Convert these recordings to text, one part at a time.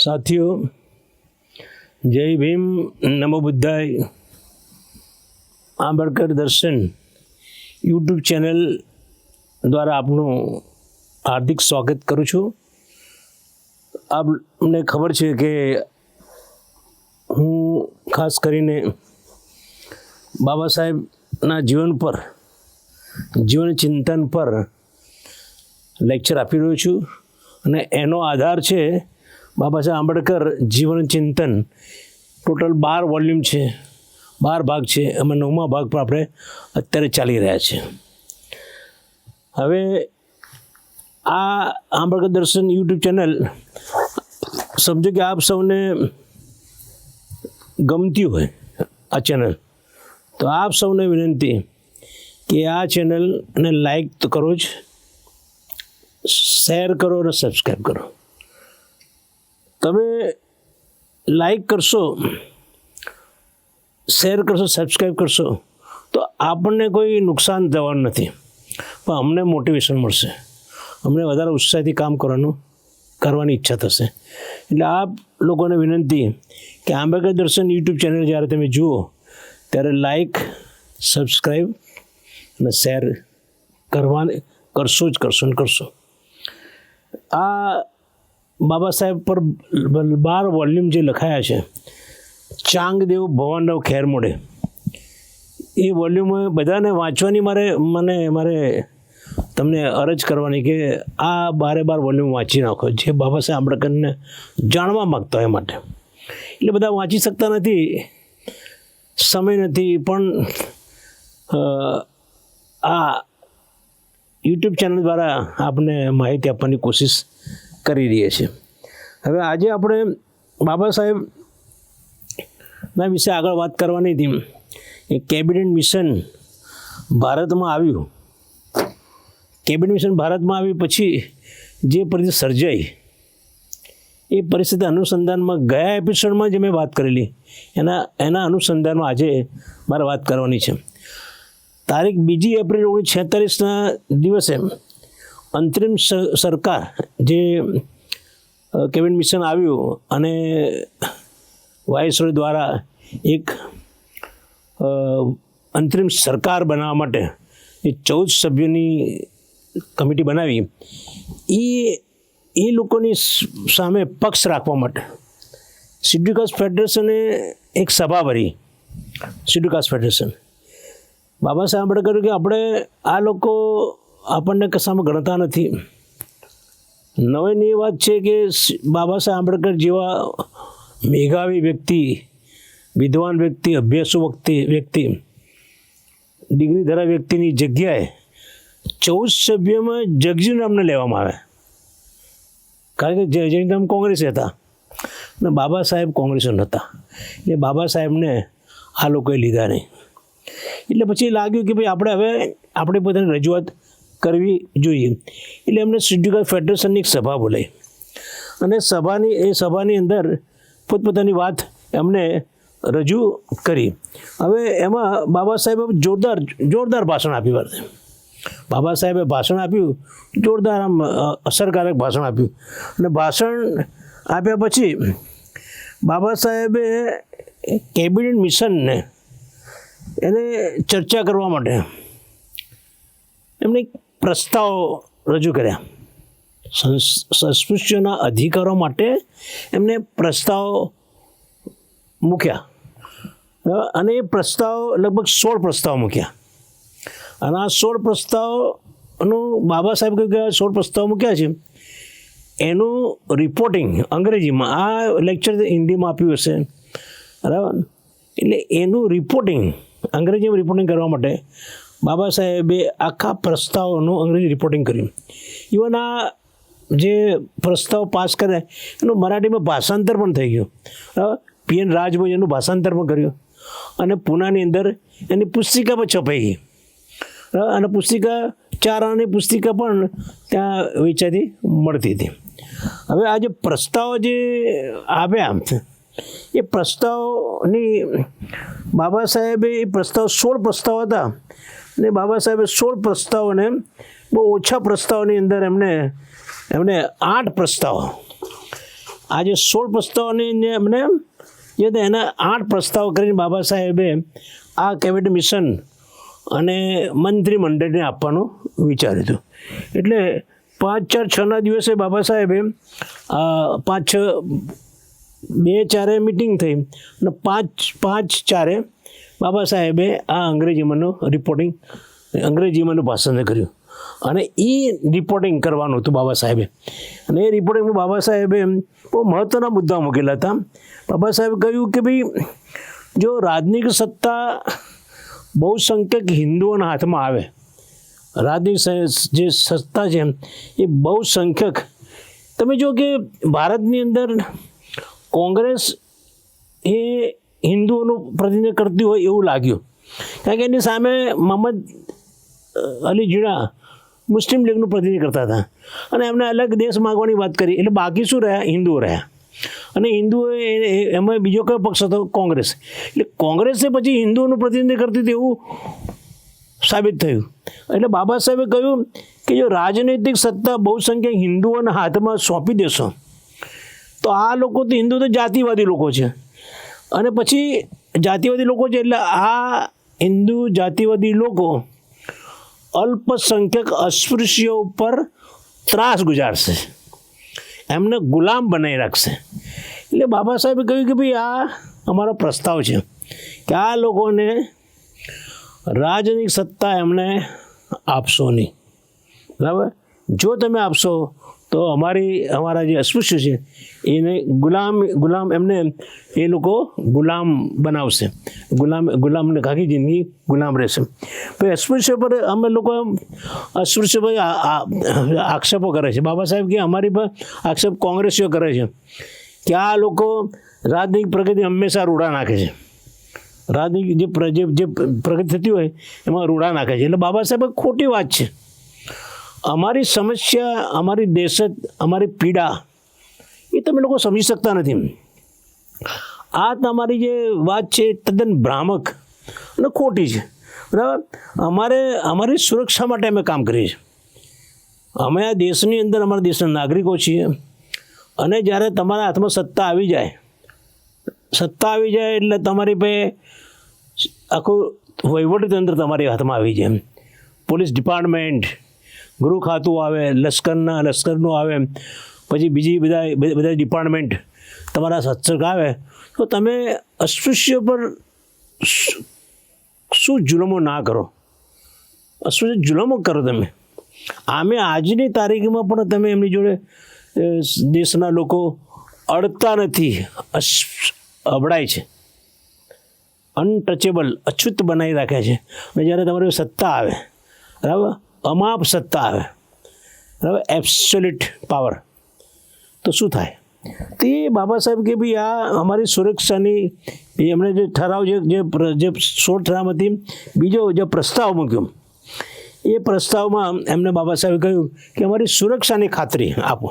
સાથીઓ, જય ભીમ, નમો બુદ્ધાય. આંબેડકર દર્શન યુટ્યુબ ચેનલ દ્વારા આપનું હાર્દિક સ્વાગત કરું છું. આપને ખબર છે કે હું ખાસ કરીને બાબા સાહેબના જીવન ચિંતન પર લેક્ચર આપી રહ્યો છું અને એનો આધાર છે બાબા સાહેબ આંબેડકર જીવન ચિંતન. ટોટલ 12 વોલ્યુમ છે, 12 ભાગ છે. એમાં 9મા ભાગ પર આપણે અત્યારે ચાલી રહ્યા છે. હવે આ આંબેડકર દર્શન યુટ્યુબ ચેનલ સમજો કે આપ સૌને ગમતી હોય આ ચેનલ, તો આપ સૌને વિનંતી કે આ ચેનલને લાઈક તો કરો જ, શેર કરો અને સબસ્ક્રાઈબ કરો. તમે લાઈક કરશો, શેર કરશો, સબસ્ક્રાઈબ કરશો તો આપણને કોઈ નુકસાન થવાનું નથી, પણ અમને મોટિવેશન મળશે, અમને વધારે ઉત્સાહથી કામ કરવાની ઈચ્છા થશે. એટલે આપ લોકોને વિનંતી કે આંબેડકર દર્શન યુટ્યુબ ચેનલ જ્યારે તમે જુઓ ત્યારે લાઈક, સબસ્ક્રાઈબ અને શેર કરશો જ કરશો. આ બાબા સાહેબ પર 12 વોલ્યુમ જે લખાયા છે, ચાંગદેવ ભવાનરાવ ખેર મોડે, એ વોલ્યુમ બધાને વાંચવાની મારે તમને અરજ કરવાની કે આ 12 વોલ્યુમ વાંચી નાખો, જે બાબા સાહેબ આંબેડકરને જાણવા માગતા હોય માટે. એટલે બધા વાંચી શકતા નથી, સમય નથી, પણ આ યુટ્યુબ ચેનલ દ્વારા આપને માહિતી આપવાની કોશિશ કરી રહીએ છીએ. હવે આજે આપણે બાબા સાહેબના વિશે આગળ વાત કરવાની હતી. એ કેબિનેટ મિશન ભારતમાં આવ્યું. કેબિનેટ મિશન ભારતમાં આવ્યું પછી જે પરિસ્થિતિ સર્જાઈ, એ પરિસ્થિતિ અનુસંધાનમાં ગયા એપિસોડમાં જે મેં વાત કરેલી એના અનુસંધાનમાં આજે મારે વાત કરવાની છે. તારીખ 2 એપ્રિલ 1946ના દિવસે અંતરિમ સરકાર જે કેબિનેટ મિશન આવ્યું અને વાઇસરોય દ્વારા એક અંતરિમ સરકાર બનાવવા માટે એ 14 સભ્યોની કમિટી બનાવી. એ લોકોની સામે પક્ષ રાખવા માટે શેડ્યુલ કાસ્ટ ફેડરેશને એક સભા ભરી. Schedule caste federation Baba Saheb Ambedkar કે આપણે આ લોકો આપણને કશામાં ગણતા નથી. નવાઈની એ વાત છે કે બાબા સાહેબ આંબેડકર જેવા મેધાવી વ્યક્તિ, વિદ્વાન વ્યક્તિ, અભ્યાસુ વ્યક્તિ, ડિગ્રી ધરાવ વ્યક્તિની જગ્યાએ 14 સભ્યોમાં જગજીવનરામને લેવામાં આવે. કારણ કે જગજીવનરામ કોંગ્રેસ હતા અને બાબા સાહેબ કોંગ્રેસ નહોતા, એટલે બાબા સાહેબને આ લોકોએ લીધા નહીં. એટલે પછી લાગ્યું કે ભાઈ આપણે પોતાની રજૂઆત કરવી જોઈએ. એટલે એમને શેડ્યુલ કાસ્ટ ફેડરેશનની એક સભા બોલાવી અને સભાની અંદર પોતપોતાની વાત એમને રજૂ કરી. હવે એમાં બાબા સાહેબે જોરદાર ભાષણ આપ્યું. બાબા સાહેબે ભાષણ આપ્યું, જોરદાર આમ અસરકારક ભાષણ આપ્યું. અને ભાષણ આપ્યા પછી બાબા સાહેબે કેબિનેટ મિશનને એને ચર્ચા કરવા માટે એમને પ્રસ્તાવ રજૂ કર્યા. અસ્પૃશ્યોના અધિકારો માટે એમને પ્રસ્તાવ મૂક્યા અને એ પ્રસ્તાવ લગભગ 16 પ્રસ્તાવ મૂક્યા. અને આ 16 પ્રસ્તાવનું બાબા સાહેબ કહ્યું કે 16 પ્રસ્તાવ મૂક્યા છે, એનું રિપોર્ટિંગ અંગ્રેજીમાં, આ લેક્ચર હિન્દીમાં આપ્યું હશે બરાબર, એટલે એનું રિપોર્ટિંગ અંગ્રેજીમાં રિપોર્ટિંગ કરવા માટે બાબા સાહેબે આખા પ્રસ્તાવનું અંગ્રેજી રિપોર્ટિંગ કર્યું. ઇવન આ જે પ્રસ્તાવ પાસ કરે એનું મરાઠીમાં ભાષાંતર પણ થઈ ગયું. PN રાજભાઈ એનું ભાષાંતર પણ કર્યું અને પૂનાની અંદર એની પુસ્તિકા પણ છપાઈ ગઈ. અને પુસ્તિકા 4 આનાની પુસ્તિકા પણ ત્યાં વેચાતી મળતી હતી. હવે આ જે પ્રસ્તાવ જે આવ્યા, એ પ્રસ્તાવની બાબા સાહેબે એ પ્રસ્તાવ 16 પ્રસ્તાવ હતા અને બાબા સાહેબે 16 પ્રસ્તાવોને બહુ ઓછા પ્રસ્તાવની અંદર એમને 8 પ્રસ્તાવ આજે 16 પ્રસ્તાવોની એમને જે એના 8 પ્રસ્તાવ કરીને બાબા સાહેબે આ કેબિનેટ મિશન અને મંત્રીમંડળને આપવાનું વિચાર્યું હતું. એટલે 5, 4, 6ના દિવસે બાબા સાહેબે 5, 2, 4 મિટિંગ થઈ અને 5, 4 બાબા સાહેબે આ અંગ્રેજીમાંનું ભાષણ કર્યું અને એ રિપોર્ટિંગ કરવાનું હતું બાબા સાહેબે. અને એ રિપોર્ટિંગમાં બાબા સાહેબે બહુ મહત્ત્વના મુદ્દા મૂકેલા હતા. બાબા સાહેબે કહ્યું કે ભાઈ જો રાજનીતિક સત્તા બહુસંખ્યક હિન્દુઓના હાથમાં આવે, રાજનીતિક જે સત્તા છે એ બહુસંખ્યક, તમે જો કે ભારતની અંદર કોંગ્રેસ એ હિન્દુઓનું પ્રતિનિધિત્વ કરતી હોય એવું લાગ્યું, કારણ કે એની સામે મોહમ્મદ અલી જીણા મુસ્લિમ લીગનું પ્રતિનિધિત્વ કરતા હતા અને એમને અલગ દેશ માગવાની વાત કરી. એટલે બાકી શું રહ્યા? હિન્દુઓ રહ્યા. અને હિન્દુઓ એમાં બીજો કયો પક્ષ હતો? કોંગ્રેસ. એટલે કોંગ્રેસે પછી હિન્દુઓનું પ્રતિનિધિત્વ કરતી હતી એવું સાબિત થયું. એટલે બાબા સાહેબે કહ્યું કે જો રાજનૈતિક સત્તા બહુસંખ્યક હિન્દુઓના હાથમાં સોંપી દેશો તો આ લોકો તો હિન્દુ તો જાતિવાદી લોકો છે, અને પછી જાતિવાદી લોકો છે એટલે આ હિન્દુ જાતિવાદી લોકો અલ્પસંખ્યક અસ્પૃશ્યો ઉપર ત્રાસ ગુજારશે, એમને ગુલામ બનાવી રાખશે. એટલે બાબા સાહેબે કહ્યું કે ભાઈ આ અમારો પ્રસ્તાવ છે કે આ લોકોને રાજનીતિક સત્તા એમને આપશો નહીં, બરાબર? જો તમે આપશો તો અમારા જે અસ્પૃશ્ય છે એને ગુલામ એમને એ લોકો ગુલામ બનાવશે, ગુલામને આખી જિંદગી ગુલામ રહેશે. પછી અસ્પૃશ્ય પર અમે લોકો અસ્પૃશ્ય પર આક્ષેપો કરે છે. બાબા સાહેબ કે અમારી પર આક્ષેપ કોંગ્રેસીઓ કરે છે કે આ લોકો રાજનીતિક પ્રગતિ હંમેશા રૂડા નાખે છે, રાજનીતિક જે પ્રગતિ થતી હોય એમાં રૂડા નાખે છે. એટલે બાબા સાહેબ ખોટી વાત છે. અમારી સમસ્યા, અમારી દહેશત, અમારી પીડા એ તમે લોકો સમજી શકતા નથી. આ તમારી જે વાત છે તદ્દન ભ્રામક અને ખોટી છે, બરાબર? અમારી સુરક્ષા માટે અમે કામ કરીએ છીએ. અમે આ દેશની અંદર અમારા દેશના નાગરિકો છીએ, અને જ્યારે તમારા હાથમાં સત્તા આવી જાય એટલે તમારી પાસે આખું વહીવટીતંત્ર તમારી હાથમાં આવી જાય. પોલીસ ડિપાર્ટમેન્ટ, ગૃહ ખાતું આવે, લશ્કરનું આવે, પછી બીજી બધા ડિપાર્ટમેન્ટ તમારા સત્સંગ આવે, તો તમે અસ્પૃશ્ય પર શું જુલમો ના કરો? અસ્પૃશ્ય જુલમો કરો તમે. આમે આજની તારીખમાં પણ તમે એમની જોડે દેશના લોકો અડતા નથી, અબડાય છે, અનટચેબલ, અછૂત બનાવી રાખ્યા છે. અને જ્યારે તમારી સત્તા આવે, બરાબર, અમાપ સત્તા આવે, બરાબર, એબ્સોલ્યુટ પાવર, તો શું થાય? તો એ બાબા સાહેબ કે ભાઈ આ અમારી સુરક્ષાની એમણે જે ઠરાવ જે 16 ઠરાવમાંથી બીજો જે પ્રસ્તાવ મૂક્યો, એ પ્રસ્તાવમાં એમને બાબા સાહેબે કહ્યું કે અમારી સુરક્ષાની ખાતરી આપો.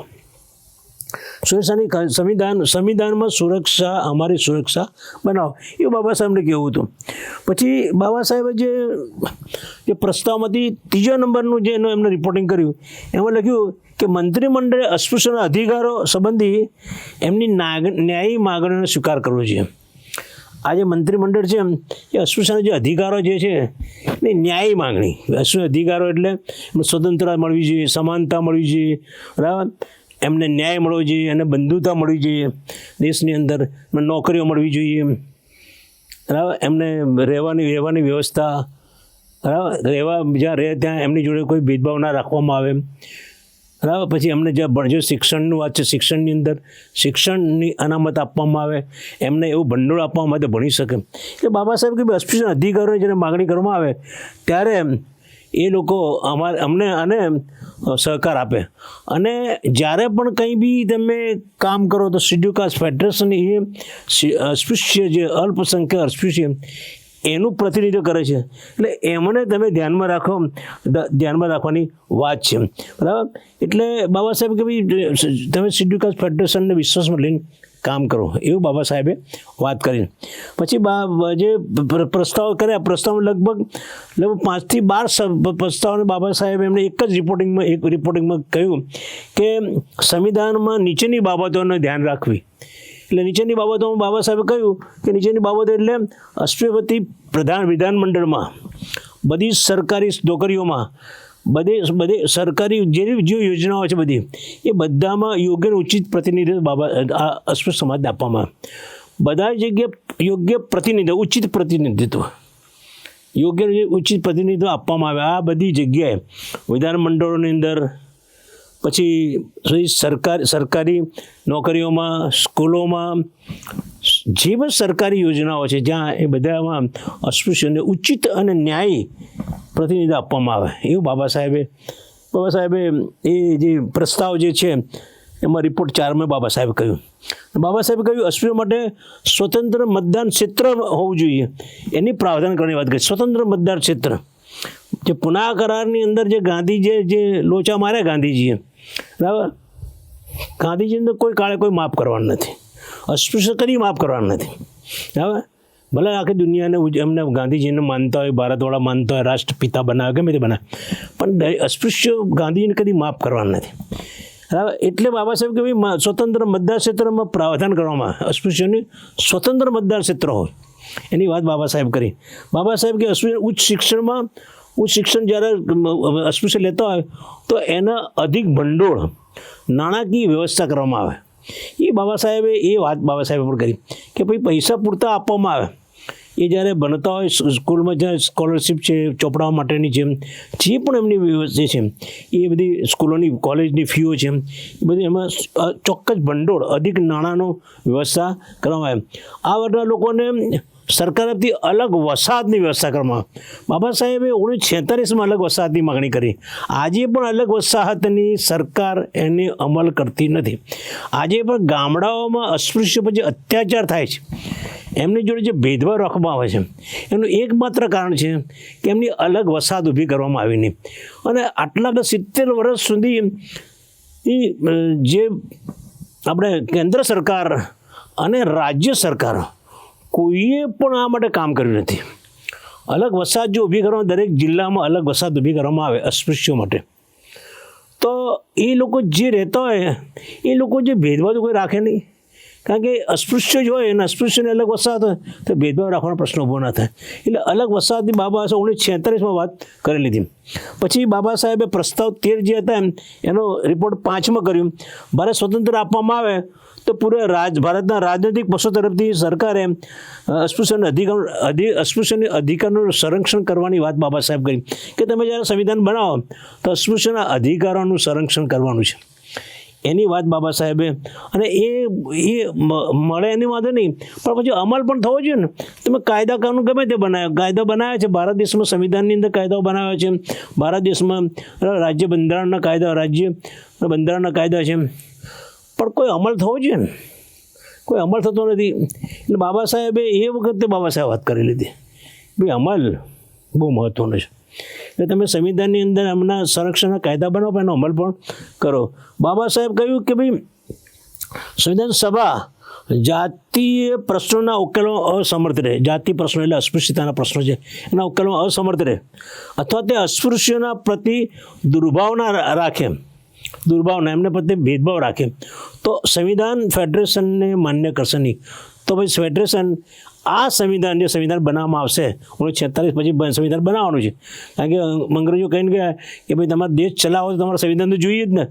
સંવિધાનમાં સુરક્ષા, અમારી સુરક્ષા બનાવો, એવું બાબા સાહેબને કહેવું હતું. પછી બાબા સાહેબે જે પ્રસ્તાવમાંથી 3જા નંબરનું જે એમને રિપોર્ટિંગ કર્યું એમાં લખ્યું કે મંત્રીમંડળે અસ્પૃશ્યના અધિકારો સંબંધી એમની ન્યાયી માગણીનો સ્વીકાર કરવો જોઈએ. આ જે મંત્રીમંડળ છે એ અસ્પૃશ્યના જે અધિકારો જે છે એ ન્યાયી માગણી, અસ્પૃશ્ય અધિકારો એટલે સ્વતંત્રતા મળવી જોઈએ, સમાનતા મળવી જોઈએ, બરાબર, એમને ન્યાય મળવો જોઈએ અને બંધુતા મળવી જોઈએ દેશની અંદર, નોકરીઓ મળવી જોઈએ, બરાબર, એમને રહેવાની વ્યવસ્થા, બરાબર, જ્યાં રહે ત્યાં એમની જોડે કોઈ ભેદભાવ ના રાખવામાં આવે, બરાબર. પછી એમને જે શિક્ષણનું વાત છે, શિક્ષણની અંદર શિક્ષણની અનામત આપવામાં આવે, એમને એવું ભંડોળ આપવામાં આવે તો ભણી શકે. એટલે બાબા સાહેબ કે અસ્પૃશ્ય અધિકારોની જ્યારે માગણી કરવામાં આવે ત્યારે એ લોકો અમને અને સહકાર આપે. અને જ્યારે પણ કંઈ બી તમે કામ કરો તો શિડ્યુલ કાસ્ટ ફેડરેશન એ અસ્પૃશ્ય જે અલ્પસંખ્યક અસ્પૃશ્ય એનું પ્રતિનિધિત્વ કરે છે. એટલે એમને તમે ધ્યાનમાં રાખવાની વાત છે, બરાબર. એટલે બાબા સાહેબ કે ભાઈ તમે શિડ્યુલ કાસ્ટ ફેડરેશનને વિશ્વાસમાં લઈને કામ કરો, એવું બાબા સાહેબે વાત કરી. પછી જે પ્રસ્તાવ કર્યા, પ્રસ્તાવમાં લગભગ 5 થી 12 પ્રસ્તાવને બાબા સાહેબે એમને એક જ રિપોર્ટિંગમાં કહ્યું કે સંવિધાનમાં નીચેની બાબતોને ધ્યાન રાખવી. એટલે નીચેની બાબતોમાં બાબા સાહેબે કહ્યું કે નીચેની બાબતો એટલે રાષ્ટ્રપતિ પ્રધાન વિધાનમંડળમાં, બધી સરકારી નોકરીઓમાં, બધે સરકારી જે યોજનાઓ છે બધી, એ બધામાં યોગ્ય અને ઉચિત પ્રતિનિધિત્વ આ અસ્પૃશ્ય સમાજને આપવામાં આવે. બધા જગ્યાએ યોગ્ય પ્રતિનિધિત્વ, ઉચિત પ્રતિનિધિત્વ, યોગ્ય ઉચિત પ્રતિનિધિત્વ આપવામાં આવે આ બધી જગ્યાએ, વિધાનમંડળોની અંદર, પછી સરકારી નોકરીઓમાં, સ્કૂલોમાં, જે પણ સરકારી યોજનાઓ છે જ્યાં એ બધામાં અસ્પૃશ્યને ઉચિત અને ન્યાયી પ્રતિનિધિત્વ આપવામાં આવે, એવું બાબા સાહેબે એ જે પ્રસ્તાવ જે છે એમાં રિપોર્ટ 4માં બાબા સાહેબે કહ્યું. બાબા સાહેબે કહ્યું અસ્પૃશ્ય માટે સ્વતંત્ર મતદાન ક્ષેત્ર હોવું જોઈએ, એની પ્રાવધાન કરવાની વાત કરી. સ્વતંત્ર મતદાન ક્ષેત્ર, જે પુના કરારની અંદર જે ગાંધીજીએ જે લોચા માર્યા ગાંધીજીએ, બરાબર, ગાંધીજી અંદર કોઈ કાળે કોઈ માફ કરવાનું નથી, અસ્પૃશ્ય કદી માફ કરવાનું નથી. બરાબર, ભલે આખી દુનિયાને એમને ગાંધીજીને માનતા હોય, ભારતવાળા માનતા હોય, રાષ્ટ્રપિતા બનાવે, ગમે તે બનાવે, પણ અસ્પૃશ્ય ગાંધીજીને કદી માફ કરવાનું નથી. બરાબર, એટલે બાબા સાહેબ કે ભાઈ સ્વતંત્ર મતદાર ક્ષેત્રમાં પ્રાવધાન કરવામાં આવે, અસ્પૃશ્યની સ્વતંત્ર મતદાર ક્ષેત્ર હોય, એની વાત બાબા સાહેબ કરી. બાબા સાહેબ કે અસ્પૃશ્ય ઉચ્ચ શિક્ષણ જ્યારે અસ્પૃશ્ય લેતા હોય તો એના અધિક ભંડોળ, નાણાકીય વ્યવસ્થા કરવામાં આવે. એ બાબા સાહેબે પણ કરી કે ભાઈ પૈસા પૂરતા આપવામાં આવે. એ જ્યારે ભણતા હોય સ્કૂલમાં, જ્યાં સ્કોલરશીપ છે, ચોપડાઓ માટેની છે, જે પણ એમની વ્યવસ્થા છે, એ બધી સ્કૂલોની કોલેજની ફીઓ છે, એ બધી એમાં ચોક્કસ ભંડોળ, અધિક નાણાંનો વ્યવસ્થા કરવામાં આવે. આ બધા લોકોને સરકારથી અલગ વસાહતની વ્યવસ્થા કરવામાં આવે. બાબા સાહેબે 1946માં અલગ વસાહતની માગણી કરી. આજે પણ અલગ વસાહતની સરકાર એને અમલ કરતી નથી. આજે પણ ગામડાઓમાં અસ્પૃશ્ય પર જે અત્યાચાર થાય છે, એમની જોડે જે ભેદભાવ રાખવામાં આવે છે, એનું એકમાત્ર કારણ છે કે એમની અલગ વસાહત ઊભી કરવામાં આવી નહીં. અને આટલા બધા 70 વર્ષ સુધી જે આપણે કેન્દ્ર સરકાર અને રાજ્ય સરકાર કોઈએ પણ આ માટે કામ કર્યું નથી. અલગ વસાહત જો ઊભી કરવામાં, દરેક જિલ્લામાં અલગ વસાહત ઊભી કરવામાં આવે અસ્પૃશ્યો માટે, તો એ લોકો જે રહેતા હોય એ લોકો જે ભેદભાવ કોઈ રાખે નહીં. કારણ કે અસ્પૃશ્ય જ હોય અને અસ્પૃશ્યને અલગ વસાહત હોય તો ભેદભાવ રાખવાનો પ્રશ્ન ઊભો ના થાય. એટલે અલગ વસાહતની બાબા સાહેબ 1946માં વાત કરી લીધી. પછી બાબા સાહેબે પ્રસ્તાવ 13 જે હતા એનો રિપોર્ટ 5માં કર્યું. ભારત સ્વતંત્ર આપવામાં આવે તો પૂરા ભારતના રાજનૈતિક પક્ષો તરફથી સરકારે અસ્પૃશ્યની અધિકારનું સંરક્ષણ કરવાની વાત બાબા સાહેબ કરી કે તમે જ્યારે સંવિધાન બનાવો તો અસ્પૃશ્યના અધિકારોનું સંરક્ષણ કરવાનું છે, એની વાત બાબા સાહેબે. અને એ મળે એની વાંધો નહીં, પણ પછી અમલ પણ થવો જોઈએ ને. તમે કાયદા કાનૂન ગમે તે કાયદા બનાવ્યા છે, ભારત દેશમાં સંવિધાનની અંદર કાયદાઓ બનાવ્યા છે, ભારત દેશમાં રાજ્ય બંધારણના કાયદા છે, પણ કોઈ અમલ થવો જોઈએ ને, કોઈ અમલ થતો નથી. એટલે બાબા સાહેબે એ વખતે વાત કરી લીધી ભાઈ અમલ બહુ મહત્ત્વનો છે. એટલે તમે સંવિધાનની અંદર એમના સંરક્ષણના કાયદા બનાવો, એનો અમલ પણ કરો. બાબા સાહેબ કહ્યું કે ભાઈ સંવિધાન સભા જાતીય પ્રશ્નોના ઉકેલમાં અસમર્થ રહે. જાતિ પ્રશ્નો એટલે અસ્પૃશ્યતાના પ્રશ્નો છે, એના ઉકેલમાં અસમર્થ રહે, અથવા તે અસ્પૃશ્યના પ્રતિ દુર્ભાવના એમને પ્રત્યે ભેદભાવ રાખે તો સંવિધાન ફેડરેશનને માન્ય કરશે નહીં. તો ભાઈ ફેડરેશન આ સંવિધાન બનાવવામાં આવશે 1946 પછી સંવિધાન બનાવવાનું છે. કારણ કે અંગ્રેજો કહીને ગયા કે ભાઈ તમારે દેશ ચલાવો તો તમારે સંવિધાન તો જોઈએ જ ને.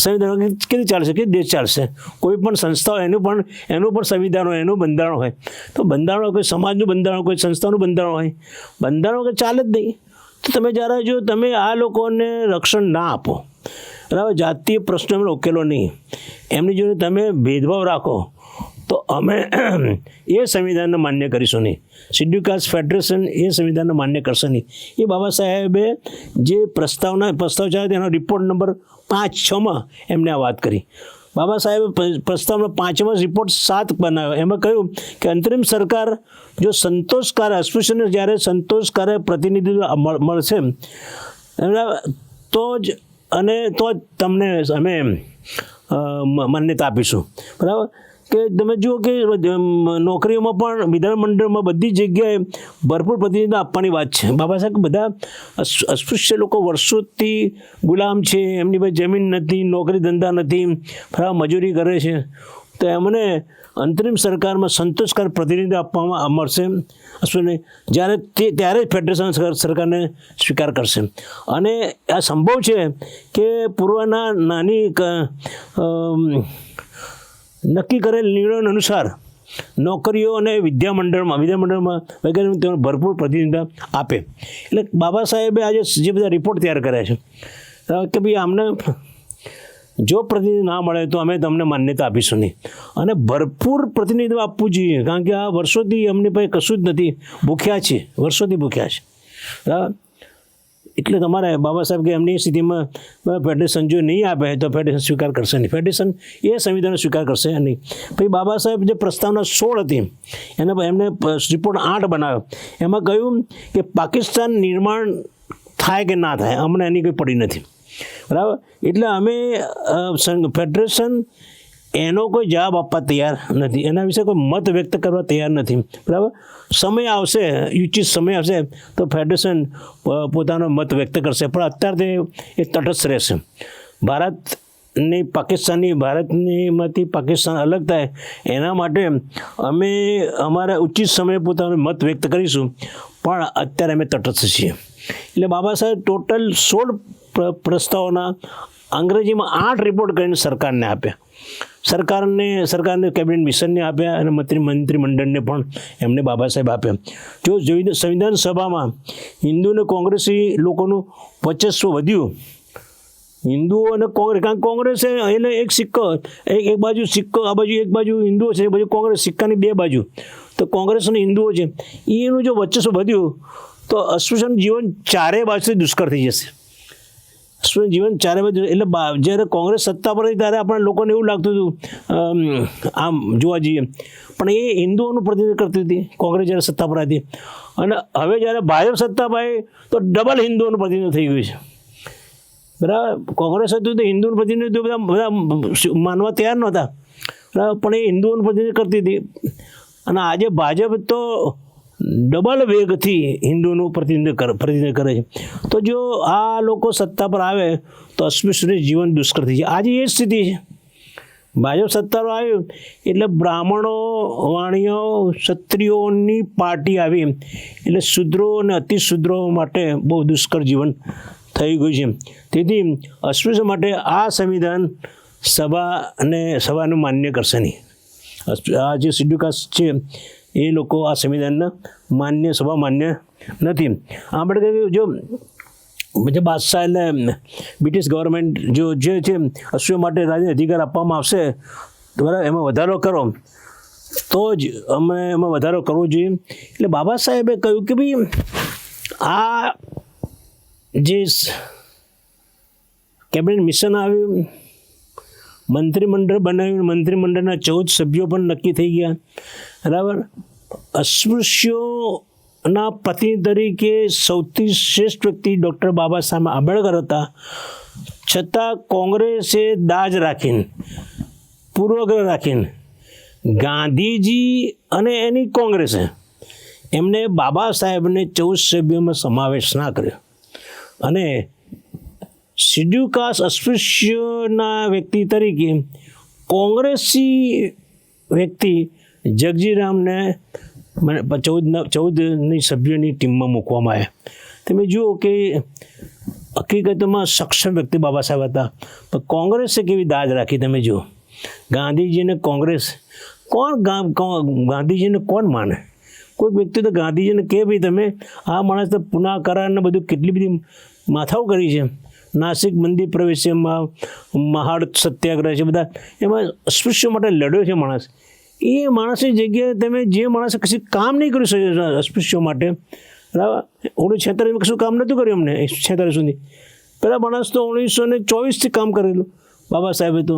સંવિધાન કેવી ચાલશે, કે દેશ ચાલશે. કોઈ પણ સંસ્થા હોય એનું પણ સંવિધાન હોય, એનું બંધારણ હોય. તો બંધારણ કોઈ સમાજનું બંધારણ, કોઈ સંસ્થાનું બંધારણ હોય, બંધારણ કોઈ ચાલે જ નહીં. તો તમે જ્યારે જો તમે આ લોકોને રક્ષણ ના આપો, બરાબર, જાતીય પ્રશ્નો એમને ઉકેલો નહીં, એમની જોડે તમે ભેદભાવ રાખો, તો અમે એ સંવિધાનને માન્ય કરીશું નહીં. શેડ્યુલ કાસ્ટ ફેડરેશન એ સંવિધાનને માન્ય કરશે નહીં. એ બાબા સાહેબે જે પ્રસ્તાવ ચાલે તેનો રિપોર્ટ નંબર 5-6માં એમને આ વાત કરી. બાબા સાહેબે પ્રસ્તાવના 5મા રિપોર્ટ 7 બનાવ્યો. એમાં કહ્યું કે અંતરિમ સરકાર જો અસ્પૃશ્યને જ્યારે સંતોષકારક પ્રતિનિધિત્વ મળશે તો જ તમને અમે માન્યતા આપીશું. બરાબર, કે તમે જુઓ કે નોકરીઓમાં પણ વિધાનમંડળમાં બધી જગ્યાએ ભરપૂર પ્રતિનિધિત્વ આપવાની વાત છે. બાબા સાહેબ બધા અસ્પૃશ્ય લોકો વર્ષોથી ગુલામ છે, એમની પાસે જમીન નથી, નોકરી ધંધા નથી, ફરા મજૂરી કરે છે, તો એમને અંતરિમ સરકારમાં સંતોષકારક પ્રતિનિધિત્વ આપવામાં મળશે અશ્વિને ત્યારે જ ફેડરેશન સરકારને સ્વીકાર કરશે. અને આ સંભવ છે કે પૂર્વના નાની નક્કી કરેલ નિર્ણયો અનુસાર નોકરીઓ અને વિદ્યામંડળમાં વગેરે તેમને ભરપૂર પ્રતિનિધિત્વ આપે. એટલે બાબા સાહેબે આજે જે બધા રિપોર્ટ તૈયાર કર્યા છે કે ભાઈ આમને જો પ્રતિનિધિત્વ ના મળે તો અમે તમને માન્યતા આપીશું નહીં, અને ભરપૂર પ્રતિનિધિત્વ આપવું જોઈએ, કારણ કે આ વર્ષોથી અમને પાસે કશું જ નથી, ભૂખ્યા છે, વર્ષોથી ભૂખ્યા છે. બરાબર, એટલે તમારે બાબા સાહેબ કે એમની સ્થિતિમાં ફેડરેશન જો નહીં આપે તો ફેડરેશન સ્વીકાર કરશે નહીં, ફેડરેશન એ સંવિધાનનો સ્વીકાર કરશે નહીં. પછી બાબા સાહેબ જે પ્રસ્તાવના 16 હતી એમને રિપોર્ટ 8 બનાવ્યો, એમાં કહ્યું કે પાકિસ્તાન નિર્માણ થાય કે ના થાય અમને એની કંઈ પડી નથી. બરાબર, એટલે અમે ફેડરેશન એનો કોઈ જવાબ આપવા તૈયાર નથી, એના વિશે કોઈ મત વ્યક્ત કરવા તૈયાર નથી. બરાબર, સમય આવશે, ઉચિત સમય આવશે તો ફેડરેશન પોતાનો મત વ્યક્ત કરશે, પણ અત્યારે એ તટસ્થ રહેશે. ભારતનીમાંથી પાકિસ્તાન અલગ થાય એના માટે અમે અમારા ઉચિત સમયે પોતાનો મત વ્યક્ત કરીશું, પણ અત્યારે અમે તટસ્થ છીએ. એટલે બાબા સાહેબ ટોટલ 16 પ્રસ્તાવોના અંગ્રેજીમાં 8 રિપોર્ટ કરીને સરકારને આપ્યા. સરકારને કેબિનેટ મિશનને આપ્યા અને મંત્રીમંડળને પણ એમને બાબા સાહેબ આપ્યા. જો સંવિધાન સભામાં હિન્દુ અને કોંગ્રેસી લોકોનું વર્ચસ્વ વધ્યું, હિન્દુઓ અને કોંગ્રેસ, કારણ કોંગ્રેસ એટલે એક સિક્કો, એક બાજુ સિક્કો, આ બાજુ એક બાજુ હિન્દુઓ છે, એક બાજુ કોંગ્રેસ, સિક્કાની 2 બાજુ, તો કોંગ્રેસ અને હિન્દુઓ છે, એનું જો વર્ચસ્વ વધ્યું તો અસ્પૃશ્યનું જીવન ચારે બાજુથી દુષ્કર થઈ જશે. અસ્પૃશ્ય જીવન ચારે બાજુ, એટલે જ્યારે કોંગ્રેસ સત્તા પર હતી ત્યારે આપણને લોકોને એવું લાગતું હતું આમ જોવા જઈએ, પણ એ હિન્દુઓનું પ્રતિનિધિત્વ કરતી હતી કોંગ્રેસ જ્યારે સત્તા પર હતી, અને હવે જ્યારે ભાજપ સત્તા પર તો ડબલ હિન્દુઓનું પ્રતિનિધિત્વ થઈ ગયું છે. બરાબર, કોંગ્રેસ હતું તો હિન્દુનું પ્રતિનિધિત્વ બધા માનવા તૈયાર નહોતા, બરાબર, પણ એ હિન્દુઓનું પ્રતિનિધિત્વ કરતી હતી, અને આજે ભાજપ તો ડબલ વેગથી હિન્દુનું પ્રતિનિધિત્વ કરે છે. તો જો આ લોકો સત્તા પર આવે તો અસ્પૃશ્યનું જીવન દુષ્કર થઈ જાય. આજે એ જ સ્થિતિ છે. ભાજપ સત્તા પર આવ્યું એટલે બ્રાહ્મણો, વાણિયો, ક્ષત્રિયોની પાર્ટી આવી, એટલે શૂદ્રો અને અતિશૂદ્રો માટે બહુ દુષ્કર જીવન થઈ ગયું છે. તેથી અસ્પૃશ્ય માટે આ સંવિધાન સભાનું માન્ય કરશે નહીં. આ જે શેડ્યુલ કાસ્ટ છે એ લોકો આ સંવિધાનના સભા માન્ય નથી. આપણે જો બાદશાહ એટલે બ્રિટિશ ગવર્મેન્ટ જે છે અસ્પૃશ્ય માટે રાજ્ય અધિકાર આપવામાં આવશે, બરાબર, એમાં વધારો કરો તો જ અમે એમાં વધારો કરવો જોઈએ. એટલે બાબા સાહેબે કહ્યું કે ભાઈ આ જે કેબિનેટ મિશન આવ્યું, મંત્રીમંડળ બનાવ્યું, મંત્રીમંડળના 14 સભ્યો પણ નક્કી થઈ ગયા. બરાબર, અસ્પૃશ્યોના પ્રતિનિધિ તરીકે સૌથી શ્રેષ્ઠ વ્યક્તિ ડૉક્ટર બાબા સાહેબ આંબેડકર હતા, છતાં કોંગ્રેસે દાજ રાખીને, પૂર્વગ્રહ રાખીને ગાંધીજી અને એની કોંગ્રેસે એમને બાબા સાહેબને 14 સભ્યોમાં સમાવેશ ના કર્યો, અને શેડ્યુલ કાસ્ટ અસ્પૃશ્યના વ્યક્તિ તરીકે કોંગ્રેસી વ્યક્તિ જગજીરામને 14 સભ્યોની ટીમમાં મૂકવામાં આવ્યા. તમે જુઓ કે હકીકતમાં સક્ષમ વ્યક્તિ બાબા સાહેબ હતા, પણ કોંગ્રેસે કેવી દાજ રાખી. તમે જુઓ ગાંધીજીને કોંગ્રેસ, ગાંધીજીને કોણ માને? કોઈક વ્યક્તિ તો ગાંધીજીને કહે ભાઈ તમે આ માણસ તો પુના કરારને બધું કેટલી બધી માથાઓ કરી છે, નાસિક મંદિર પ્રવેશમાં મહાડ સત્યાગ્રહ છે, બધા એમાં અસ્પૃશ્ય માટે લડ્યો છે માણસ. એ માણસની જગ્યાએ તમે જે માણસે કશું કામ નહીં કર્યું અસ્પૃશ્યો માટે, બરાબર, 1946 કશું કામ નહોતું કર્યું અમને 46 સુધી, પેલા માણસ તો 1924થી કામ કરેલું બાબા સાહેબે. તો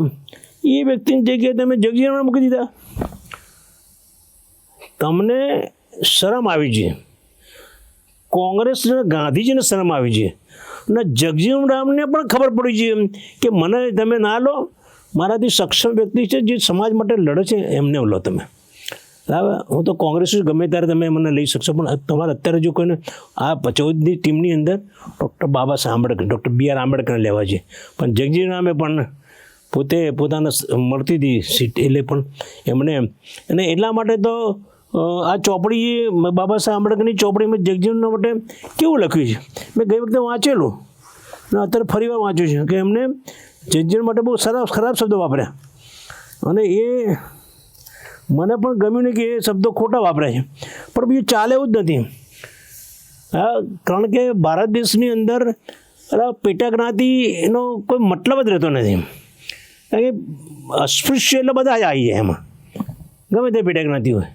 એ વ્યક્તિની જગ્યાએ તમે જગજીરામને મૂકી દીધા. તમને શરમ આવી જોઈએ, કોંગ્રેસને ગાંધીજીને શરમ આવી જોઈએ, અને જગજીવન રામને પણ ખબર પડી જોઈએ કે મને તમે ના લો મારાથી સક્ષમ વ્યક્તિ છે જે સમાજ માટે લડે છે, એમને લો તમે. બરાબર, હું તો કોંગ્રેસ ગમે ત્યારે તમે મને લઈ શકશો, પણ તમારે અત્યારે જો કોઈને આ 14ની ટીમની અંદર doctor Baba Saheb Ambedkar, doctor BR આંબેડકરને લેવા છે. પણ જગજી રામે પણ પોતે પોતાના મળતી હતી સીટ, એટલે પણ એમને, અને એટલા માટે તો આ ચોપડી બાબા સાહેબ આંબેડકરની ચોપડીમાં જગજીવનના માટે કેવું લખ્યું છે, મેં ગઈ વખતે વાંચેલું અને અત્યારે ફરીવાર વાંચ્યું છે કે એમને જગજીવન માટે બહુ ખરાબ શબ્દો વાપર્યા, અને એ મને પણ ગમ્યું નહીં કે એ શબ્દો ખોટા વાપર્યા છે, પણ બીજું ચાલે એવું જ નથી. હા, કારણ કે ભારત દેશની અંદર પેટા જ્ઞાતિનો કોઈ મતલબ જ રહેતો નથી. કારણ કે અસ્પૃશ્ય એટલે બધા જ આવી જાય એમાં, ગમે તે પેટા જ્ઞાતિ હોય.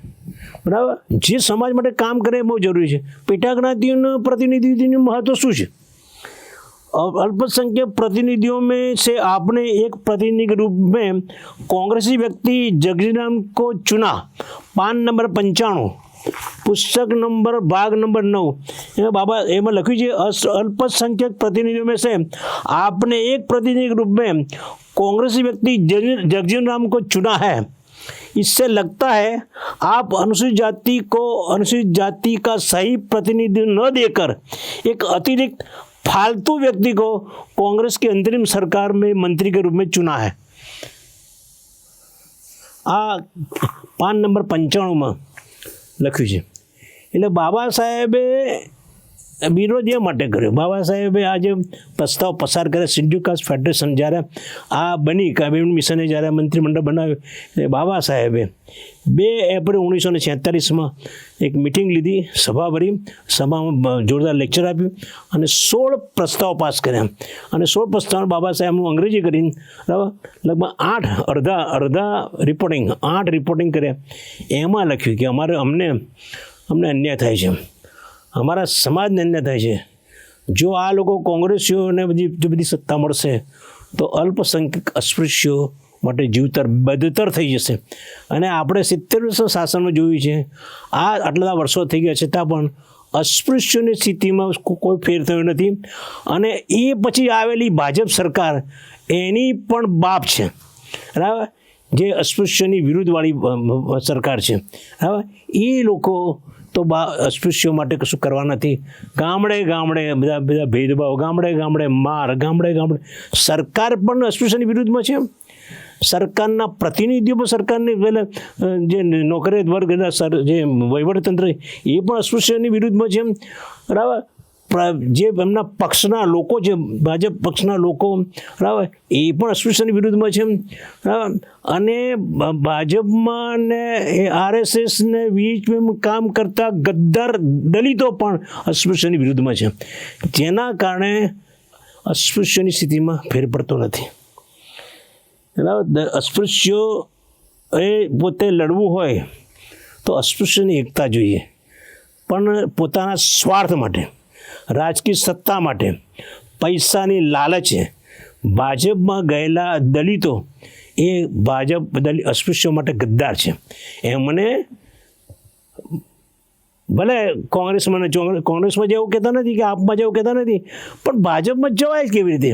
બરાબર, જે સમાજ માટે કામ કરે એ બહુ જરૂરી છે. પેટા જ્ઞાતિઓનું પ્રતિનિધિત્વનું મહત્વ શું છે? अल्पसंख्यक प्रतिनिधियों में से आपने एक प्रतिनिधि के रूप में कांग्रेसी व्यक्ति जगजीराम को चुना. पान नंबर 95, पुस्तक नंबर भाग नंबर 9 बाबा एम लख्यू है, अल्पसंख्यक प्रतिनिधियों में से आपने एक प्रतिनिधि के रूप में कांग्रेसी व्यक्ति जगजीवन राम को चुना है. इससे लगता है आप अनुसूचित जाति को अनुसूचित जाति का सही प्रतिनिधित्व न देकर एक अतिरिक्त फालतू व्यक्ति को कांग्रेस की अंतरिम सरकार में मंत्री के रूप में चुना है. आ पान नंबर 95 में लख्यू है. એટલે બાબા સાહેબે વિરોધ એ માટે કર્યો. બાબા સાહેબે આજે પ્રસ્તાવ પસાર કર્યા. શેડ્યુલ કાસ્ટ ફેડરેશન જ્યારે આ બની, કેબિનેટ મિશને જ્યારે મંત્રીમંડળ બનાવ્યું, એટલે બાબા સાહેબે 2 એપ્રિલ 1946માં એક મિટિંગ લીધી, સભા ભરી, સભામાં જોરદાર લેક્ચર આપ્યું અને 16 પ્રસ્તાવ પાસ કર્યા. અને 16 પ્રસ્તાવ બાબા સાહેબનું અંગ્રેજી કરીને લગભગ 8 અડધા રિપોર્ટિંગ 8 રિપોર્ટિંગ કર્યા. એમાં લખ્યું કે અમને અન્યાય થાય છે, અમારા સમાજને અન્યાય થાય છે. જો આ લોકો કોંગ્રેસીઓને બધી સત્તા મળશે તો અલ્પસંખ્યક અસ્પૃશ્યો માટે જીવતર બદતર થઈ જશે. અને આપણે 70 વર્ષ શાસનમાં જોયું છે, આટલા વર્ષો થઈ ગયા છતાં પણ અસ્પૃશ્યોની સ્થિતિમાં કોઈ ફેર થયો નથી. અને એ પછી આવેલી ભાજપ સરકાર એની પણ બાપ છે, બરાબર, જે અસ્પૃશ્યની વિરુદ્ધવાળી સરકાર છે. બરાબર, એ લોકો તો અસ્પૃશ્યો માટે કશું કરવા નથી. ગામડે બધા ભેદભાવ, ગામડે માર, ગામડે સરકાર પણ અસ્પૃશ્યની વિરુદ્ધમાં છે. સરકારના પ્રતિનિધિઓ પણ સરકારની જે નોકરિયાત વર્ગ, જે વહીવટતંત્ર એ પણ અસ્પૃશ્યની વિરુદ્ધમાં છે. બરાબર, જે એમના પક્ષના લોકો છે, ભાજપ પક્ષના લોકો, બરાબર, એ પણ અસ્પૃશ્યની વિરુદ્ધમાં છે. બરાબર, અને ભાજપમાં ને RSSને બીચમાં કામ કરતા ગદ્દાર દલિતો પણ અસ્પૃશ્યની વિરુદ્ધમાં છે. જેના કારણે અસ્પૃશ્યની સ્થિતિમાં ફેર પડતો નથી. બરાબર, અસ્પૃશ્યો એ પોતે લડવું હોય તો અસ્પૃશ્યની એકતા જોઈએ, પણ પોતાના સ્વાર્થ માટે, રાજકીય સત્તા માટે, પૈસાની લાલચે ભાજપમાં ગયેલા દલિતો એ અસ્પૃશ્યો માટે ગદ્દાર છે. એમને ભલે કોંગ્રેસમાં જવું કહેતા નથી કે આપમાં જવું કહેતા નથી, પણ ભાજપમાં જવાય જ કેવી રીતે?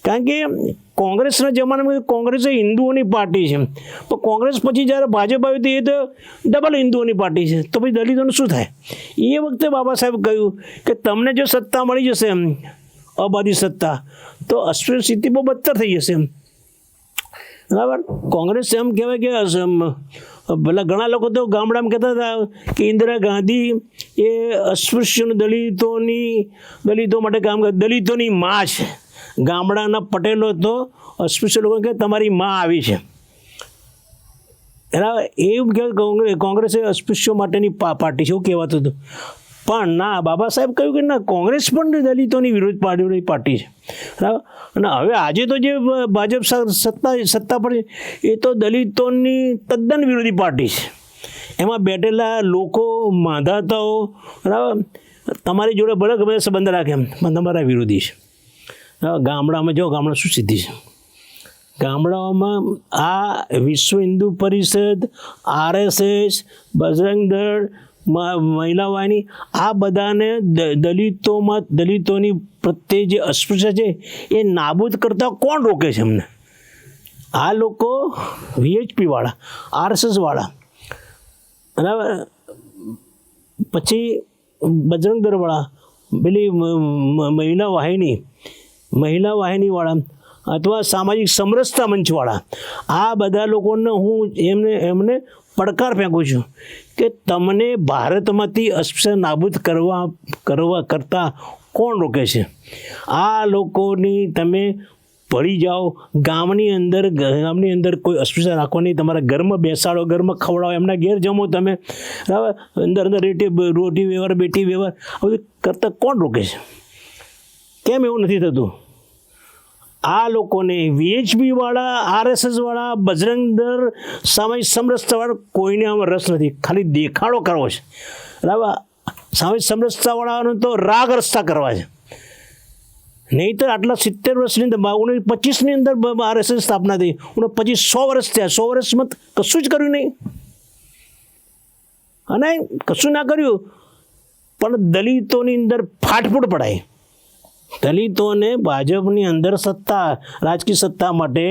કારણ કે કોંગ્રેસના જમાનામાં કોંગ્રેસ એ હિન્દુઓની પાર્ટી છે, પણ કોંગ્રેસ પછી જ્યારે ભાજપ આવ્યું તો એ તો ડબલ હિન્દુઓની પાર્ટી છે. તો પછી દલિતોનું શું થાય? એ વખતે બાબા સાહેબ કહ્યું કે તમને જો સત્તા મળી જશે, અબાધી સત્તા, તો અસ્પૃશ્ય સ્થિતિ બહુ બદતર થઈ જશે. બરાબર, કોંગ્રેસ એમ કહેવાય કે પેલા ઘણા લોકો તો ગામડામાં કહેતા હતા કે ઇન્દિરા ગાંધી એ અસ્પૃશ્ય દલિતો માટે કામ કરે, દલિતોની માં છે. ગામડાના પટેલો તો અસ્પૃશ્ય લોકો કે તમારી માં આવી છે. બરાબર, એવું કહેવાય કોંગ્રેસ અસ્પૃશ્યો માટેની પાર્ટી છે, એવું કહેવાતું હતું. પણ ના, બાબા સાહેબ કહ્યું કે ના, કોંગ્રેસ પણ દલિતોની વિરોધ પાર્ટી છે. બરાબર, અને હવે આજે તો જે ભાજપ સત્તા પર છે એ તો દલિતોની તદ્દન વિરોધી પાર્ટી છે. એમાં બેઠેલા લોકો, માંધાતાઓ, બરાબર, તમારી જોડે ભલે ગમે સંબંધ રાખે પણ તમારા વિરોધી છે. ગામડામાં જાઓ, ગામડા શું સ્થિતિ છે? ગામડાઓમાં આ વિશ્વ હિન્દુ પરિષદ, RSS, બજરંગ દળ, મહિલા વાહિની, આ બધાને દલિતોની પ્રત્યે જે અસ્પૃશ્ય છે એ નાબૂદ કરતાં કોણ રોકે છે? અમને આ લોકો VHPવાળા, RSSવાળા, બરાબર, પછી બજરંગ દળવાળા, પેલી મહિલા વાહિનીવાળા અથવા સામાજિક સમરસતા મંચવાળા, આ બધા લોકોને હું એમને પડકાર ફેંકું છું કે તમને ભારતમાંથી અસ્પૃશ્યતા નાબૂદ કરતા કોણ રોકે છે? આ લોકોની તમે ભળી જાઓ, ગામની અંદર કોઈ અસ્પૃશ્યતા રાખો નહીં, તમારા ઘરમાં બેસાડો, ઘરમાં ખવડાવો, એમના ઘેર જમો તમે, બરાબર, અંદર રોટી વ્યવહાર, બેટી વ્યવહાર, આ બધું કરતાં કોણ રોકે છે? કેમ એવું નથી થતું? આ લોકોને VHPવાળા, RSSવાળા, બજરંગ દળ, સામાજિક સમરસતાવાળા કોઈને આમાં રસ નથી, ખાલી દેખાડો કરવો છે, બરાબર. સામાજિક સમરસતાવાળાનો તો રાગ રસ્તા કરવા છે. નહીંતર આટલા 70 વર્ષની અંદર 1925ની અંદર RSS સ્થાપના થઈ, 100 વર્ષ થયા, 100 વર્ષમાં કશું જ કર્યું નહીં, અને કશું ના કર્યું, પણ દલિતોની અંદર ફાટફૂટ પડાય. દલિતોને ભાજપની અંદર રાજકીય સત્તા માટે,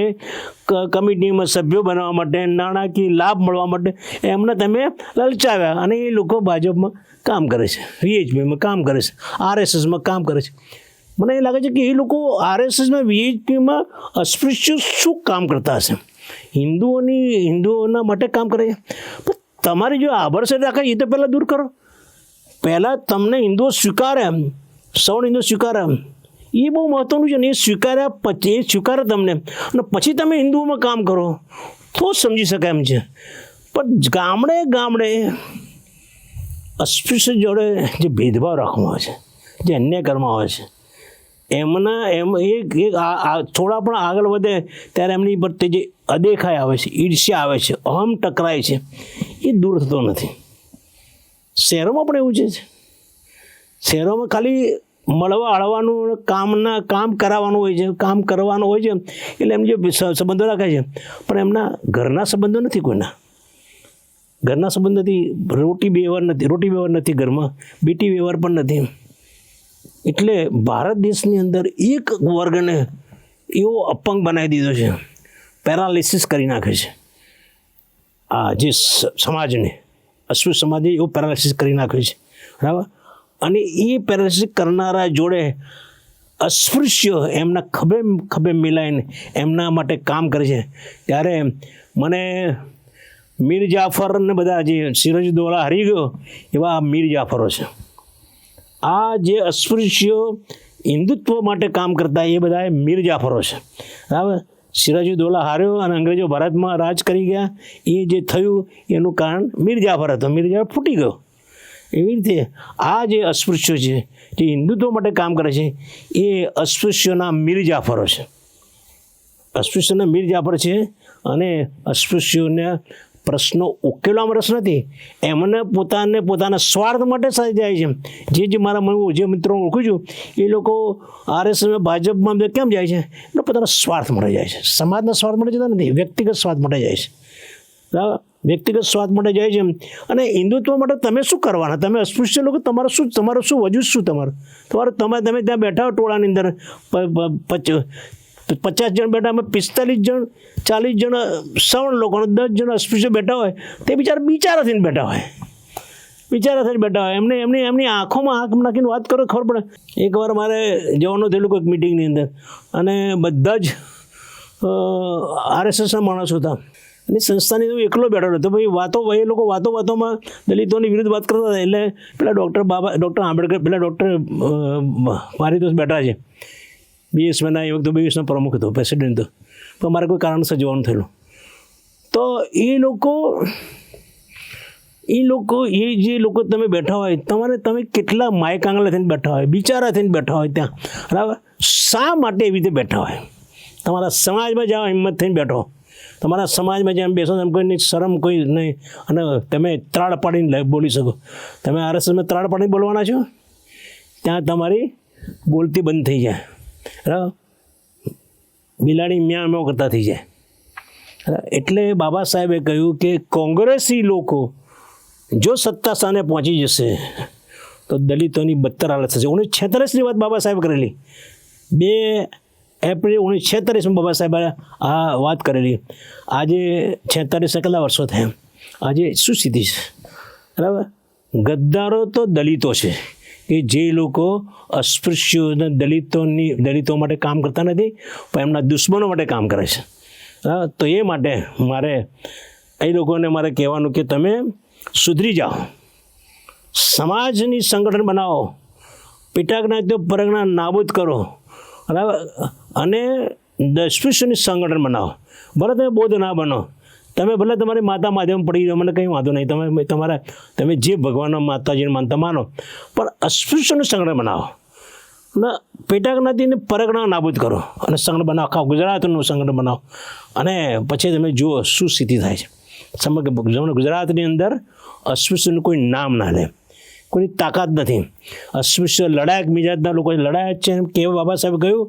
કમિટીમાં સભ્યો બનાવવા માટે, નાણાકીય લાભ મળવા માટે એમને તમે લલચાવ્યા, અને એ લોકો ભાજપમાં કામ કરે છે, VHPમાં કામ કરે છે, RSSમાં કામ કરે છે. મને એ લાગે છે કે એ લોકો RSSમાં, VHPમાં અસ્પૃશ્ય શું કામ કરતા હશે? હિન્દુઓના માટે કામ કરે છે. પણ તમારી જો આભરસર રાખે એ તો પહેલાં દૂર કરો. પહેલાં તમને હિન્દુઓ સ્વીકારે, સૌને હિન્દુ સ્વીકારે, એ બહુ મહત્ત્વનું છે ને. એ સ્વીકારે તમને, અને પછી તમે હિન્દુઓમાં કામ કરો તો સમજી શકાય એમ છે. પણ ગામડે અસ્પૃશ્ય જોડે જે ભેદભાવ રાખવામાં આવે છે, જે અન્યાય કરવામાં આવે છે, થોડા પણ આગળ વધે ત્યારે એમની પ્રત્યે જે અદેખાઈ આવે છે, ઈર્ષ્યા આવે છે, અહમ ટકરાય છે, એ દૂર થતો નથી. શહેરોમાં પણ એવું છે. શહેરોમાં ખાલી મળવા હળવાનું, કામ કરાવવાનું હોય છે, કામ કરવાનું હોય છે, એટલે એમ જે સંબંધો રાખે છે, પણ એમના ઘરના સંબંધો નથી. કોઈના ઘરના સંબંધ નથી, રોટી વ્યવહાર નથી ઘરમાં, બેટી વ્યવહાર પણ નથી. એટલે ભારત દેશની અંદર એક વર્ગને એવો અપંગ બનાવી દીધો છે, પેરાલિસિસ કરી નાખે છે. આ જે સમાજને, અસ્પૃશ્ય સમાજે એવો પેરાલિસિસ કરી નાખ્યો છે, બરાબર. અને એ પેરાલિસિસ કરનારા જોડે અસ્પૃશ્ય એમના ખભે મિલાઈને એમના માટે કામ કરે છે. ત્યારે મને મીર જાફર ને બધા જે સિરાજુદ્દૌલા હરી ગયો એવા મીર જાફરો છે. આ જે અસ્પૃશ્ય હિન્દુત્વ માટે કામ કરતા એ બધા મીર જાફરો છે, બરાબર. સિરાજુદ્દૌલા હાર્યો અને અંગ્રેજો ભારતમાં રાજ કરી ગયા. એ જે થયું એનું કારણ મીર જાફર હતો. મીર જાફર ફૂટી ગયો. એવી રીતે આ જે અસ્પૃશ્યો છે, જે હિન્દુત્વ માટે કામ કરે છે, એ અસ્પૃશ્યોના મીર જાફરો છે. અસ્પૃશ્યના મીર જાફર છે. અને અસ્પૃશ્યોને પ્રશ્નો ઉકેલવામાં રસ નથી. એમને પોતાના સ્વાર્થ માટે સાથે જાય છે. જે જે મિત્રો ઓળખું છું એ લોકો RSSમાં, ભાજપમાં કેમ જાય છે? એટલે પોતાના સ્વાર્થ માટે જાય છે. સમાજના સ્વાર્થ માટે જતા નથી, વ્યક્તિગત સ્વાર્થ માટે જાય છે, બરાબર. વ્યક્તિગત સ્વાર્થ માટે જાય છે. અને હિન્દુત્વ માટે તમે શું કરવાના? તમે અસ્પૃશ્ય લોકો, તમારું શું વજૂદ શું? તમે ત્યાં બેઠા હો ટોળાની અંદર, 50 જણ બેઠા, અમે 45 જણ, 40 જણ સવર્ણ લોકો, 10 જણ અસ્પૃશ્ય બેઠા હોય, તે બિચારા થઈને બેઠા હોય. એમની આંખોમાં આંખ નાખીને વાત કરો, ખબર પડે. એકવાર મારે જવાનું થયેલું કોઈક મિટિંગની અંદર, અને બધા જ RSSના માણસો હતા. અને સંસ્થાની તો એકલો બેઠો હતો. ભાઈ એ લોકો વાતોમાં દલિતોની વિરુદ્ધ વાત કરતા હતા. એટલે પેલા ડૉક્ટર આંબેડકર, પેલા ડૉક્ટર પારિતોષ બેઠા છે, BSના એ વખતે BSના પ્રમુખ હતો, પ્રેસિડેન્ટ હતો. પણ મારે કોઈ કારણસર જવાનું થયેલું. તો એ જે લોકો તમે બેઠા હોય, તમે કેટલા માયકાંગલા થઈને બેઠા હોય, બિચારા થઈને બેઠા હોય ત્યાં, બરાબર. શા માટે એવી રીતે બેઠા હોય? તમારા સમાજમાં જાઓ, હિંમત થઈને બેઠો. તમારા સમાજમાં જેમ બેસો તેમ કોઈની શરમ કોઈ નહીં, અને તમે ત્રાડ પાડીને બોલી શકો. તમે RSSમાં ત્રાડ પાડીને બોલવાના છો, ત્યાં તમારી બોલતી બંધ થઈ જાય, બરાબર. બિલાડી મ્યાઉ મ્યાઉ કરતા થઈ જાય. એટલે બાબા સાહેબે કહ્યું કે કોંગ્રેસી લોકો જો સત્તા સ્થાને પહોંચી જશે તો દલિતોની બદતર હાલત થશે. 1946ની વાત બાબા સાહેબ કરેલી. 2 એપ્રિલ 1946 બાબા સાહેબે આ વાત કરેલી. આજે 46 કેટલા વર્ષો થયા, આજે શું સ્થિતિ છે? બરાબર. ગદ્દારો તો દલિતો છે કે જે લોકો અસ્પૃશ્યો દલિતો માટે કામ કરતા નથી, પણ એમના દુશ્મનો માટે કામ કરે છે. તો એ માટે મારે એ લોકોને મારે કહેવાનું કે તમે સુધરી જાઓ, સમાજની સંગઠન બનાવો, પેટાજ્ઞાતિઓ પરગણા નાબૂદ કરો, બરાબર, અને અસ્પૃશ્યોની સંગઠન બનાવો. ભલે તમે બૌદ્ધ ના બનો, તમે ભલે તમારી માતા માધ્યમ પડી રહ્યો, મને કંઈ વાંધો નહીં, તમે જે ભગવાનના માતાજીને માનતા માનો, પણ અસ્પૃશ્યનું સંગઠન બનાવો ને પેટાજ્ઞાતિને પરગણા નાબૂદ કરો અને સંગઠન બનાવો, આખા ગુજરાતનું સંગઠન બનાવો. અને પછી તમે જુઓ શું સ્થિતિ થાય છે. સમગ્ર ગુજરાતની અંદર અસ્પૃશ્યનું કોઈ નામ ના લે, કોઈની તાકાત નથી. અસ્પૃશ્ય લડાયક મિજાજના લોકો લડાયક છે. એમ કેવા બાબા સાહેબ કહ્યું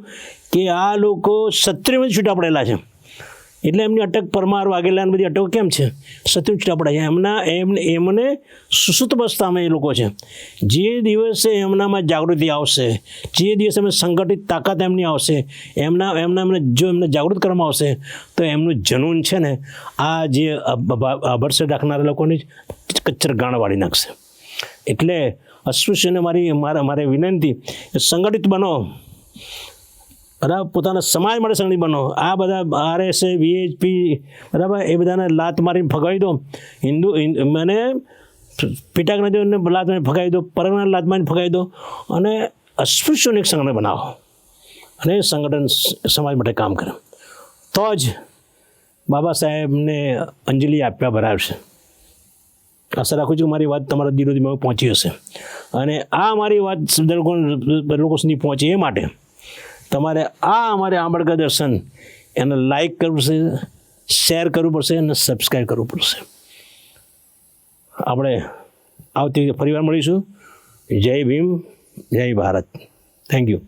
કે આ લોકો ક્ષત્રિયમાં છૂટા પડેલા છે, એટલે એમની અટક પરમાર વાઘેલા બધી અટકો કેમ છે? ક્ષત્રિય છૂટા પડ્યા છે. એમને સુસુત અવસ્થામાં એ લોકો છે. જે દિવસે એમનામાં જાગૃતિ આવશે, જે દિવસે એમને સંગઠિત તાકાત એમની આવશે, જો એમને જાગૃત કરવામાં આવશે, તો એમનું જનૂન છે ને આ જે ભરસે રાખનારા લોકોની કચ્ચર ગાણ વાળી નાખશે. એટલે અસ્પૃશ્યને મારે વિનંતી, સંગઠિત બનો, બરાબર, પોતાના સમાજ માટે સંગઠિત બનો. આ બધા RSA VHP, બરાબર, એ બધાને લાત મારીને ફગાવી દો. મને પેટાજ્ઞાતિઓને લાત મારીને ફગાવી દો, પરગણાને લાત મારીને ફગાવી દો, અને અસ્પૃશ્યોને એક સંગઠન બનાવો, અને એ સંગઠન સમાજ માટે કામ કરે. તો જ બાબા સાહેબને અંજલિ આપ્યા બરાબર છે. આશા રાખું છું કે મારી વાત તમારા દિલોદીમાં પહોંચી હશે. અને આ મારી વાત લોકો સુધી પહોંચે એ માટે તમારે અમારે આંબેડકર દર્શન એને લાઈક કરવું પડશે, શેર કરવું પડશે અને સબસ્ક્રાઈબ કરવું પડશે. આપણે આવતી ફરીવાર મળીશું. જય ભીમ, જય ભારત. Thank you.